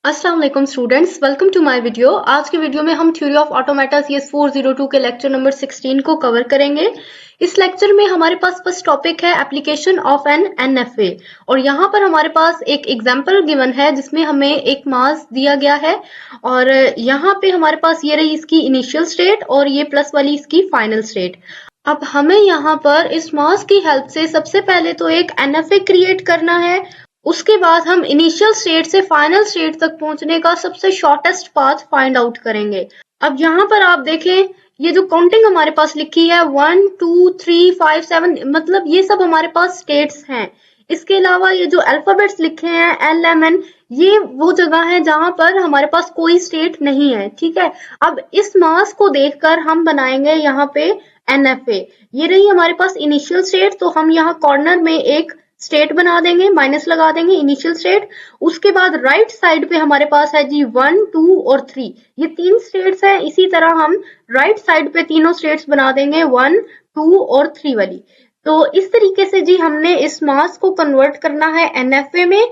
अस्सलाम वालेकुम students, welcome to my video. आज की वीडियो में हम थ्योरी ऑफ ऑटोमेटा CS 402 के लेक्चर नंबर 16 को कवर करेंगे। इस लेक्चर में हमारे पास फर्स्ट टॉपिक है एप्लीकेशन ऑफ एन NFA और यहाँ पर हमारे पास एक एग्जांपल गिवन है जिसमें हमें एक मास दिया गया है और यहाँ पे हमारे पास ये रही इसकी इनिशियल स्टेट और ये प्लस वाली इसकी फाइनल स्टेट। अब हमें यहाँ पर इस मास की हेल्प से सबसे पहले तो एक NFA क्रिएट करना है, उसके बाद हम इनिशियल स्टेट से फाइनल स्टेट तक पहुंचने का सबसे शॉर्टेस्ट पाथ फाइंड आउट करेंगे। अब यहाँ पर आप देखें, ये जो काउंटिंग हमारे पास लिखी है 1 2 3 5 7, मतलब ये सब हमारे पास स्टेट्स हैं। इसके अलावा ये जो अल्फाबेट्स लिखे हैं LMN, ये वो जगह है जहां पर हमारे पास कोई स्टेट नहीं है। ठीक है, अब इस मास को देखकर हम बनाएंगे यहाँ पे NFA। ये रही हमारे पास इनिशियल स्टेट, तो हम यहाँ कॉर्नर में एक स्टेट बना देंगे, माइनस लगा देंगे इनिशियल स्टेट। उसके बाद राइट साइड पे हमारे पास है जी 1 2 और 3, ये तीन स्टेट्स हैं। इसी तरह हम राइट साइड पे तीनों स्टेट्स बना देंगे 1 2 और 3 वाली। तो इस तरीके से जी हमने इस मास को कन्वर्ट करना है NFA में।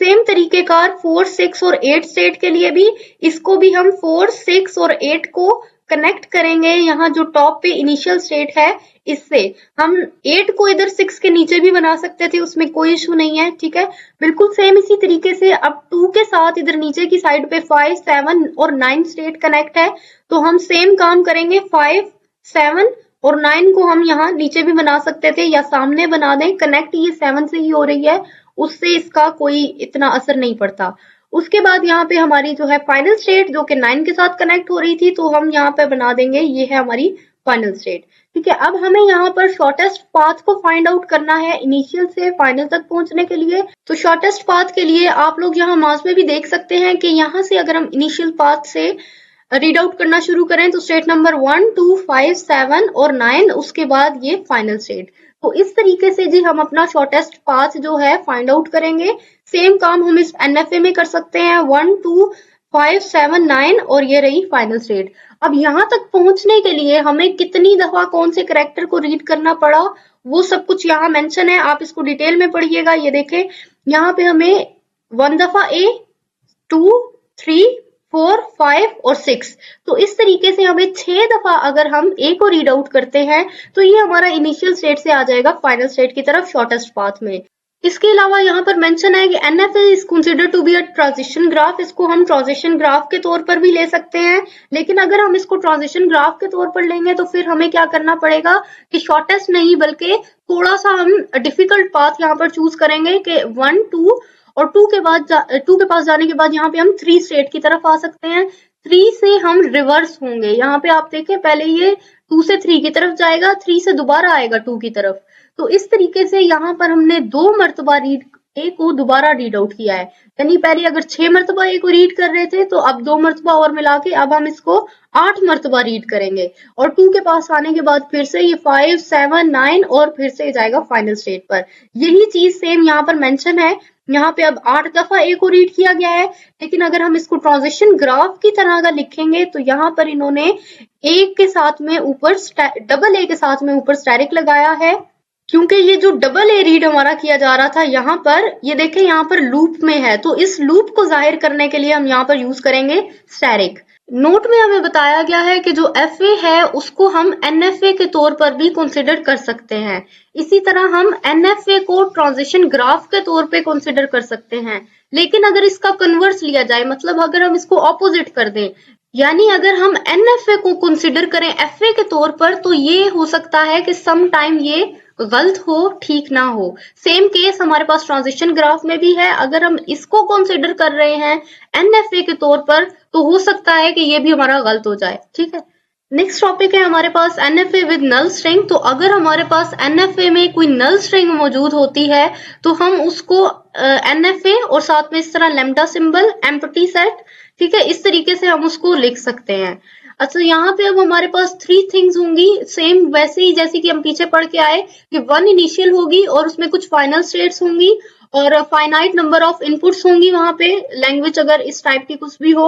सेम तरीकेकार 4 6 और 8 स्टेट के लिए भी, इसको भी हम 4 6 और 8 को कनेक्ट करेंगे। यहाँ जो टॉप पे इनिशियल स्टेट है इससे हम 8 को इधर 6 के नीचे भी बना सकते थे, उसमें कोई इशू नहीं है। ठीक है, बिल्कुल सेम इसी तरीके से अब 2 के साथ इधर नीचे की साइड पे 5 7 और 9 स्टेट कनेक्ट है, तो हम सेम काम करेंगे। 5 7 और 9 को हम यहाँ नीचे भी बना सकते थे या सामने बना दें, कनेक्ट ये 7 से ही हो रही है, उससे इसका कोई इतना असर नहीं पड़ता। उसके बाद यहाँ पे हमारी जो है फाइनल स्टेट जो कि 9 के साथ कनेक्ट हो रही थी, तो हम यहाँ पे बना देंगे, ये है हमारी फाइनल स्टेट। ठीक है, अब हमें यहाँ पर शॉर्टेस्ट पाथ को फाइंड आउट करना है इनिशियल से फाइनल तक पहुंचने के लिए। तो शॉर्टेस्ट पाथ के लिए आप लोग यहाँ मास में भी देख सकते हैं कि यहाँ से अगर हम इनिशियल पाथ से रीड आउट करना शुरू करें तो स्टेट नंबर 1 2 5 7 और 9, उसके बाद ये फाइनल स्टेट। तो इस तरीके से जी हम अपना शॉर्टेस्ट पाथ जो है फाइंड आउट करेंगे। सेम काम हम इस NFA में कर सकते हैं, 1 2 5 7 9 और ये रही फाइनल स्टेट। अब यहाँ तक पहुंचने के लिए हमें कितनी दफा कौन से कैरेक्टर को रीड करना पड़ा, वो सब कुछ यहाँ मेंशन है, आप इसको डिटेल में पढ़िएगा। ये देखें, यहाँ पे हमें 1 दफा A, 2 3 4 5 और 6, तो इस तरीके से हमें 6 दफा अगर हम A को रीड आउट करते हैं तो ये हमारा इनिशियल स्टेट से आ जाएगा फाइनल स्टेट की तरफ शॉर्टेस्ट पाथ में। इसके अलावा यहाँ पर मेंशन है कि NFA is considered to be a transition graph. इसको हम ट्रांजिशन ग्राफ के तौर पर भी ले सकते हैं, लेकिन अगर हम इसको ट्रांजिशन ग्राफ के तौर पर लेंगे तो फिर हमें क्या करना पड़ेगा कि शॉर्टेस्ट नहीं बल्कि थोड़ा सा हम डिफिकल्ट पाथ यहाँ पर चूज करेंगे कि 1 2 और 2 के बाद 2 के पास जाने के बाद यहाँ पे हम 3 स्टेट की तरफ आ सकते हैं। 3 से हम रिवर्स होंगे, यहाँ पे आप देखें पहले ये 2 से 3 की तरफ जाएगा, 3 से दोबारा आएगा 2 की तरफ। तो इस तरीके से यहाँ पर हमने 2 मरतबा A को दोबारा रीड आउट किया है, यानी पहले अगर 6 मरतबा A को रीड कर रहे थे तो अब 2 मरतबा और मिला के अब हम इसको 8 मरतबा रीड करेंगे और 2 के पास आने के बाद फिर से ये 5 7 9 और फिर से जाएगा फाइनल स्टेट पर। यही चीज सेम यहाँ पर मेंशन है, यहाँ पे अब 8 दफा A को रीड किया गया है, लेकिन अगर हम इसको ट्रांजिशन ग्राफ की तरह का लिखेंगे तो यहाँ पर इन्होंने A के साथ में ऊपर डबल A के साथ में ऊपर स्टेरिक लगाया है, क्योंकि ये जो डबल A रीड हमारा किया जा रहा था यहाँ पर, ये देखें यहाँ पर लूप में है, तो इस लूप को जाहिर करने के लिए हम यहाँ पर यूज करेंगे स्टेरिक। नोट में हमें बताया गया है कि जो FA है उसको हम NFA के तौर पर भी कंसिडर कर सकते हैं। इसी तरह हम NFA को ट्रांजिशन ग्राफ के तौर पे कंसिडर कर सकते हैं, लेकिन अगर इसका कन्वर्स लिया जाए, मतलब अगर हम इसको ऑपोजिट कर दें, यानी अगर हम NFA को कंसिडर करें FA के तौर पर, तो ये हो सकता है कि सम टाइम ये गलत हो, ठीक ना हो। सेम केस हमारे पास ट्रांजिशन ग्राफ में भी है, अगर हम इसको कंसिडर कर रहे हैं NFA के तौर पर तो हो सकता है कि ये भी हमारा गलत हो जाए। ठीक है, नेक्स्ट टॉपिक है हमारे पास NFA विद नल स्ट्रिंग। तो अगर हमारे पास NFA में कोई नल स्ट्रिंग मौजूद होती है तो हम उसको NFA और साथ में इस तरह लैम्डा सिंबल एम्प्टी सेट, ठीक है, इस तरीके से हम उसको लिख सकते हैं। अच्छा, यहाँ पे अब हमारे पास 3 थिंग्स होंगी, सेम वैसे ही जैसे कि हम पीछे पढ़ के आए कि 1 इनिशियल होगी और उसमें कुछ फाइनल स्टेट्स होंगी और फाइनाइट नंबर ऑफ इनपुट्स होंगी वहां पे, लैंग्वेज अगर इस टाइप की कुछ भी हो,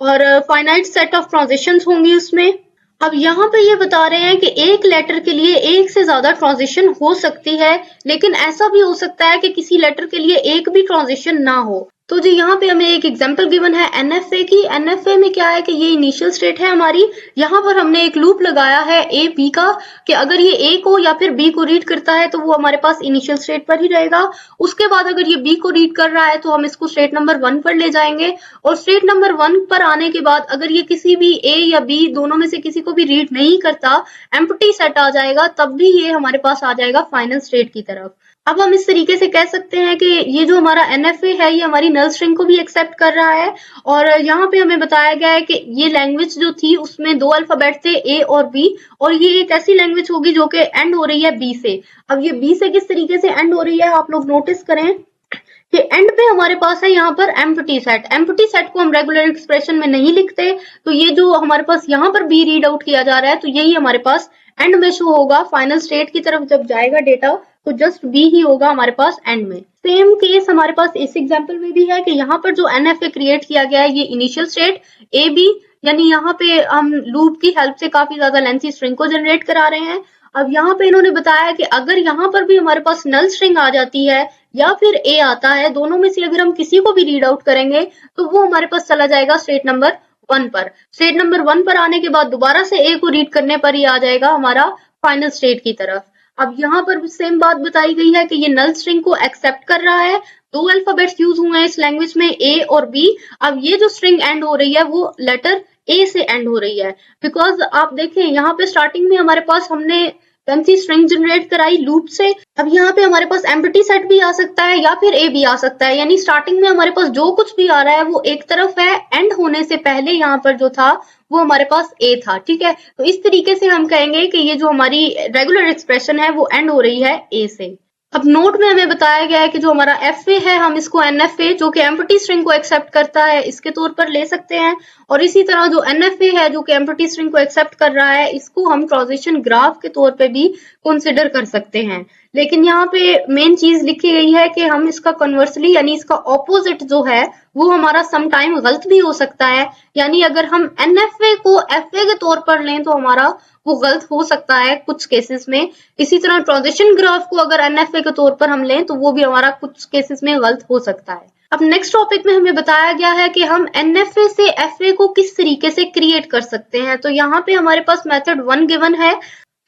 और फाइनाइट सेट ऑफ ट्रांजिशंस होंगी उसमें। अब यहाँ पे ये बता रहे हैं कि एक लेटर के लिए एक से ज्यादा ट्रांजिशन हो सकती है, लेकिन ऐसा भी हो सकता है कि किसी लेटर के लिए एक भी ट्रांजिशन ना हो। तो जी यहाँ पे हमें एक एग्जांपल गिवन है एनएफए की। एनएफए में क्या है कि ये इनिशियल स्टेट है हमारी। यहाँ पर हमने एक लूप लगाया है ए बी का कि अगर ये ए को या फिर बी को रीड करता है तो वो हमारे पास इनिशियल स्टेट पर ही रहेगा। उसके बाद अगर ये बी को रीड कर रहा है तो हम इसको स्टेट नंबर 1 पर ले जाएंगे, और स्टेट नंबर 1 पर आने के बाद अगर ये किसी भी ए या बी दोनों में से किसी को भी रीड नहीं करता, एम्प्टी सेट आ जाएगा, तब भी ये हमारे पास आ जाएगा फाइनल स्टेट की तरफ। अब हम इस तरीके से कह सकते हैं कि ये जो हमारा एनएफए है ये हमारी नल स्ट्रिंग को भी एक्सेप्ट कर रहा है। और यहाँ पे हमें बताया गया है कि ये लैंग्वेज जो थी उसमें 2 अल्फाबेट थे ए और बी, और ये एक ऐसी लैंग्वेज होगी जो कि एंड हो रही है बी से। अब ये बी से किस तरीके से एंड हो रही है आप लोग नोटिस करें कि एंड पे हमारे पास है यहाँ पर एम्प्टी सेट। एम्प्टी सेट को हम रेगुलर एक्सप्रेशन में नहीं लिखते, तो ये जो हमारे पास यहाँ पर बी रीड आउट किया जा रहा है तो यही हमारे पास एंड में शो होगा। फाइनल स्टेट की तरफ जब जाएगा डेटा तो जस्ट बी ही होगा हमारे पास एंड में। सेम केस हमारे पास इस एग्जांपल में भी है कि यहाँ पर जो एनएफए क्रिएट किया गया है ये इनिशियल स्टेट ए बी, यानी यहाँ पे हम लूप की हेल्प से काफी ज्यादा लेंथी स्ट्रिंग को जनरेट करा रहे हैं। अब यहाँ पे इन्होंने बताया कि अगर यहाँ पर भी हमारे पास नल स्ट्रिंग आ जाती है या फिर ए आता है, दोनों में से अगर हम किसी को भी रीड आउट करेंगे तो वो हमारे पास चला जाएगा स्टेट नंबर 1 पर। स्टेट नंबर 1 पर आने के बाद दोबारा से ए को रीड करने पर ही आ जाएगा हमारा फाइनल स्टेट की तरफ। अब यहाँ पर भी सेम बात बताई गई है कि ये नल स्ट्रिंग को एक्सेप्ट कर रहा है। 2 अल्फाबेट्स यूज हुए हैं इस लैंग्वेज में, ए और बी। अब ये जो स्ट्रिंग एंड हो रही है वो लेटर ए से एंड हो रही है, बिकॉज आप देखें यहाँ पे स्टार्टिंग में हमारे पास हमने लेंथी स्ट्रिंग जनरेट कराई लूप से। अब यहाँ पे हमारे पास एम्प्टी सेट भी आ सकता है या फिर ए भी आ सकता है, यानी स्टार्टिंग में हमारे पास जो कुछ भी आ रहा है वो एक तरफ है, एंड होने से पहले यहाँ पर जो था वो हमारे पास ए था। ठीक है, तो इस तरीके से हम कहेंगे कि ये जो हमारी रेगुलर एक्सप्रेशन है वो एंड हो रही है ए से। अब नोट में हमें बताया गया है कि जो हमारा एफ ए है हम इसको एनएफए जो कि एम्प्टी स्ट्रिंग को एक्सेप्ट करता है इसके तौर पर ले सकते हैं, और इसी तरह जो एनएफए है जो कि एम्प्टी स्ट्रिंग को एक्सेप्ट कर रहा है इसको हम ट्रांजिशन ग्राफ के तौर पे भी कंसिडर कर सकते हैं। लेकिन यहाँ पे मेन चीज लिखी गई है कि हम इसका कन्वर्सली यानी इसका ऑपोजिट जो है वो हमारा सम टाइम गलत भी हो सकता है, यानी अगर हम एनएफए को एफए के तौर पर लें तो हमारा वो गलत हो सकता है कुछ केसेस में। इसी तरह ट्रांजिशन ग्राफ को अगर एनएफए के तौर पर हम लें तो वो भी हमारा कुछ केसेस में गलत हो सकता है। अब नेक्स्ट टॉपिक में हमें बताया गया है कि हम एनएफए से एफए को किस तरीके से क्रिएट कर सकते हैं। तो यहाँ पे हमारे पास मेथड 1 गिवन है।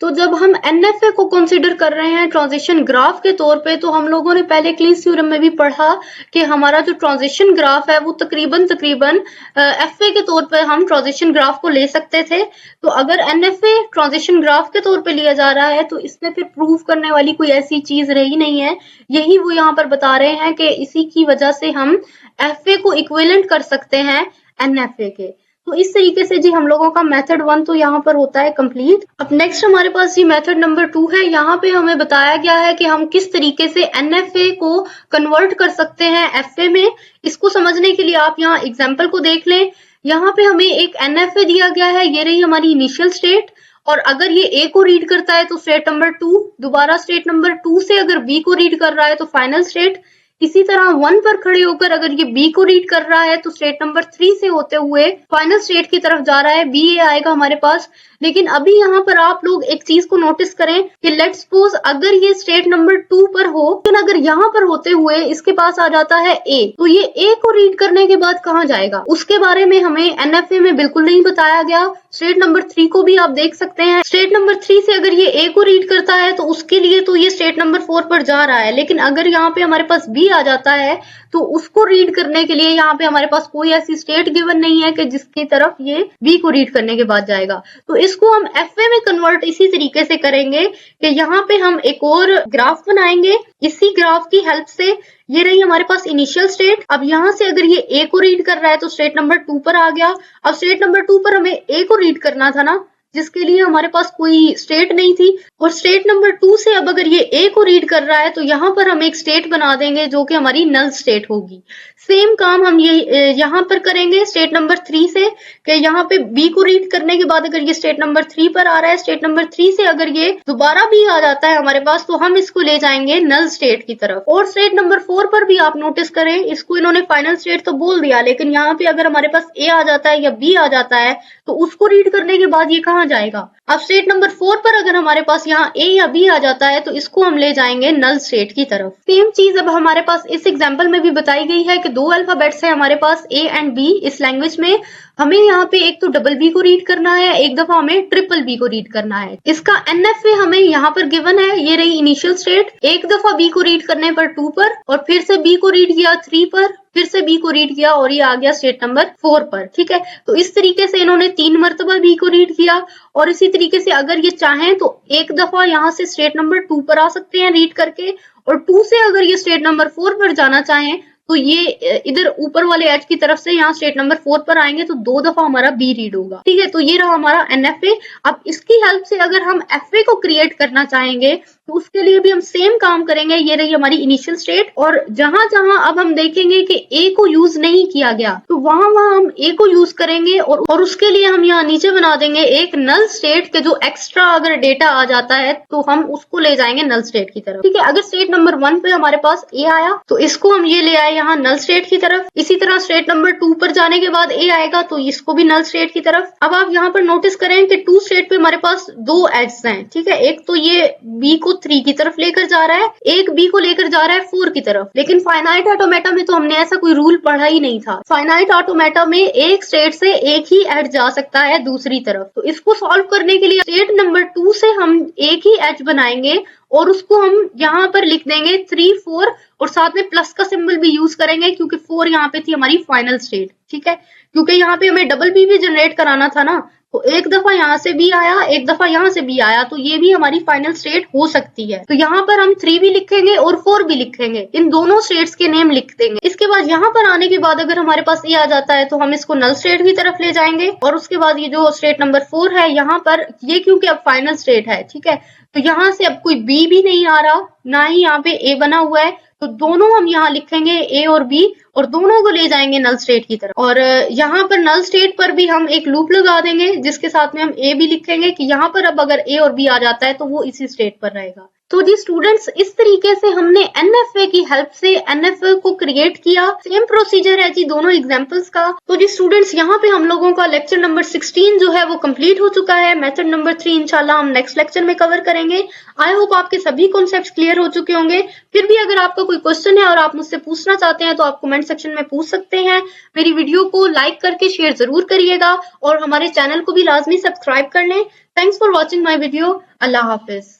तो जब हम एनएफए को कंसीडर कर रहे हैं ट्रांजिशन ग्राफ के तौर पे, तो हम लोगों ने पहले क्लींस थ्योरम में भी पढ़ा कि हमारा जो ट्रांजिशन ग्राफ है वो तकरीबन एफए के तौर पे हम ट्रांजिशन ग्राफ को ले सकते थे। तो अगर एनएफए ट्रांजिशन ग्राफ के तौर पे लिया जा रहा है तो इसमें फिर प्रूव करने वाली कोई ऐसी चीज रही नहीं है। यही वो यहाँ पर बता रहे हैं कि इसी की वजह से हम एफए को इक्विवेलेंट कर सकते हैं एनएफए के। तो इस तरीके से जी हम लोगों का मेथड 1 तो यहाँ पर होता है कंप्लीट। अब नेक्स्ट हमारे पास जी मेथड नंबर 2 है। यहाँ पे हमें बताया गया है कि हम किस तरीके से एनएफए को कन्वर्ट कर सकते हैं एफए में। इसको समझने के लिए आप यहाँ एग्जाम्पल को देख लें। यहाँ पे हमें एक एनएफए दिया गया है, ये रही हमारी इनिशियल स्टेट, और अगर ये ए को रीड करता है तो स्टेट नंबर 2, दोबारा स्टेट नंबर 2 से अगर बी को रीड कर रहा है तो फाइनल स्टेट। इसी तरह 1 पर खड़े होकर अगर ये बी को रीड कर रहा है तो स्टेट नंबर 3 से होते हुए फाइनल स्टेट की तरफ जा रहा है, बी आएगा हमारे पास। लेकिन अभी यहाँ पर आप लोग एक चीज को नोटिस करें कि लेट्स सपोज अगर ये स्टेट नंबर 2 पर हो, लेकिन अगर यहाँ पर होते हुए इसके पास आ जाता है ए, तो ये ए को रीड करने के बाद कहाँ जाएगा उसके बारे में हमें एनएफए में बिल्कुल नहीं बताया गया। स्टेट नंबर 3 को भी आप देख सकते हैं। स्टेट नंबर 3 से अगर ये ए को रीड करता है तो उसके लिए तो ये स्टेट नंबर 4 पर जा रहा है, लेकिन अगर यहाँ पे हमारे पास बी आ जाता है तो उसको रीड करने के लिए यहाँ पे हमारे पास कोई ऐसी स्टेट गिवन नहीं है कि जिसकी तरफ ये बी को रीड करने के बाद जाएगा। तो इसको हम एफए में कन्वर्ट इसी तरीके से करेंगे कि यहाँ पे हम एक और ग्राफ बनाएंगे इसी ग्राफ की हेल्प से। ये रही हमारे पास इनिशियल स्टेट। अब यहाँ से अगर ये ए को रीड कर रहा है तो स्टेट नंबर 2 पर आ गया। अब स्टेट नंबर 2 पर हमें ए को रीड करना था ना, जिसके लिए हमारे पास कोई स्टेट नहीं थी, और स्टेट नंबर 2 से अब अगर ये ए को रीड कर रहा है तो यहाँ पर हम एक स्टेट बना देंगे जो कि हमारी नल स्टेट होगी। सेम काम हम ये यहाँ पर करेंगे स्टेट नंबर 3 से कि यहाँ पे बी को रीड करने के बाद अगर ये स्टेट नंबर 3 पर आ रहा है, स्टेट नंबर 3 से अगर ये दोबारा बी आ जाता है हमारे पास तो हम इसको ले जाएंगे नल स्टेट की तरफ। और स्टेट नंबर 4 पर भी आप नोटिस करें, इसको इन्होंने फाइनल स्टेट तो बोल दिया, लेकिन यहाँ पे अगर हमारे पास ए आ जाता है या बी आ जाता है तो उसको रीड करने के बाद ये कहाँ कहाँ जाएगा? अब स्टेट नंबर 4 पर अगर हमारे पास यहाँ A या B आ जाता है तो इसको हम ले जाएंगे नल स्टेट की तरफ। सेम चीज अब हमारे पास इस एग्जाम्पल में भी बताई गई है कि दो अल्फाबेट्स है हमारे पास A एंड B इस लैंग्वेज में। हमें यहाँ पे एक तो डबल बी को रीड करना है, एक दफा हमें ट्रिपल बी को रीड करना है। इसका NFA हमें यहाँ पर गिवन है, ये रही इनिशियल स्टेट। एक दफा बी को रीड करने पर 2 पर, और फिर से बी को रीड किया 3 पर, फिर से बी को रीड किया और ये आ गया स्टेट नंबर 4 पर। ठीक है, तो इस तरीके से इन्होंने 3 मरतबा बी को रीड किया। और इसी तरीके से अगर ये चाहें तो एक दफा यहाँ से स्टेट नंबर 2 पर आ सकते हैं रीड करके, और 2 से अगर ये स्टेट नंबर 4 पर जाना चाहें तो ये इधर ऊपर वाले एज की तरफ से यहाँ स्टेट नंबर 4 पर आएंगे तो 2 दफा हमारा बी रीड होगा। ठीक है, तो ये रहा हमारा NFA। अब इसकी हेल्प से अगर हम FA को क्रिएट करना चाहेंगे तो उसके लिए भी हम सेम काम करेंगे। ये रही हमारी इनिशियल स्टेट, और जहां जहां अब हम देखेंगे कि A को यूज नहीं किया गया तो वहां वहां हम A को यूज करेंगे, और उसके लिए हम यहाँ नीचे बना देंगे एक नल स्टेट के जो एक्स्ट्रा अगर डेटा आ जाता है तो हम उसको ले जाएंगे नल स्टेट की तरफ। ठीक है, अगर स्टेट नंबर 1 पे हमारे पास A आया तो इसको हम ये ले आए यहाँ नल स्टेट की तरफ। इसी तरह स्टेट नंबर 2 पर जाने के बाद A आएगा तो इसको भी नल स्टेट की तरफ। अब आप यहाँ पर नोटिस करें कि 2 स्टेट पे हमारे पास 2 एड्स हैं। ठीक है, एक तो ये B को 3 की तरफ लेकर जा रहा है, एक B को लेकर जा रहा है 4 की तरफ। लेकिन फाइनाइट ऑटोमेटा में तो हमने ऐसा कोई रूल पढ़ा ही नहीं था। फाइनाइट ऑटोमेटा में एक स्टेट से एक ही एज जा सकता है दूसरी तरफ। तो इसको सॉल्व करने के लिए स्टेट नंबर 2 से हम एक ही एज बनाएंगे और उसको हम यहाँ पर लिख देंगे 3, 4 और साथ में प्लस का सिंबल भी यूज करेंगे क्योंकि 4 यहाँ पे थी हमारी फाइनल स्टेट। ठीक है, क्योंकि यहाँ पे हमें डबल बी भी जनरेट कराना था ना, तो एक दफा यहाँ से भी आया, एक दफा यहाँ से भी आया, तो ये भी हमारी फाइनल स्टेट हो सकती है। तो यहाँ पर हम 3 भी लिखेंगे और 4 भी लिखेंगे, इन दोनों स्टेट्स के नेम लिख देंगे। इसके बाद यहाँ पर आने के बाद अगर हमारे पास ये आ जाता है तो हम इसको नल स्टेट की तरफ ले जाएंगे, और उसके बाद ये जो स्टेट नंबर 4 है यहाँ पर ये क्योंकि अब फाइनल स्टेट है, ठीक है, तो यहाँ से अब कोई बी भी नहीं आ रहा, ना ही यहाँ पे ए बना हुआ है, तो दोनों हम यहाँ लिखेंगे ए और बी और दोनों को ले जाएंगे नल स्टेट की तरफ। और यहाँ पर नल स्टेट पर भी हम एक लूप लगा देंगे जिसके साथ में हम ए भी लिखेंगे कि यहाँ पर अब अगर ए और बी आ जाता है तो वो इसी स्टेट पर रहेगा। तो जी स्टूडेंट्स, इस तरीके से हमने NFA की हेल्प से NFA को क्रिएट किया। सेम प्रोसीजर है जी दोनों एग्जांपल्स का। तो जी स्टूडेंट्स, यहाँ पे हम लोगों का लेक्चर नंबर 16 जो है वो कंप्लीट हो चुका है। मेथड नंबर 3 इंशाल्लाह हम नेक्स्ट लेक्चर में कवर करेंगे। आई होप आपके सभी कॉन्सेप्ट्स क्लियर हो चुके होंगे। फिर भी अगर आपका कोई क्वेश्चन है और आप मुझसे पूछना चाहते हैं तो आप कमेंट सेक्शन में पूछ सकते हैं। मेरी वीडियो को लाइक करके शेयर जरूर करिएगा और हमारे चैनल को भी लाजमी सब्सक्राइब कर लें। Thanks for watching my video. Allah Hafiz.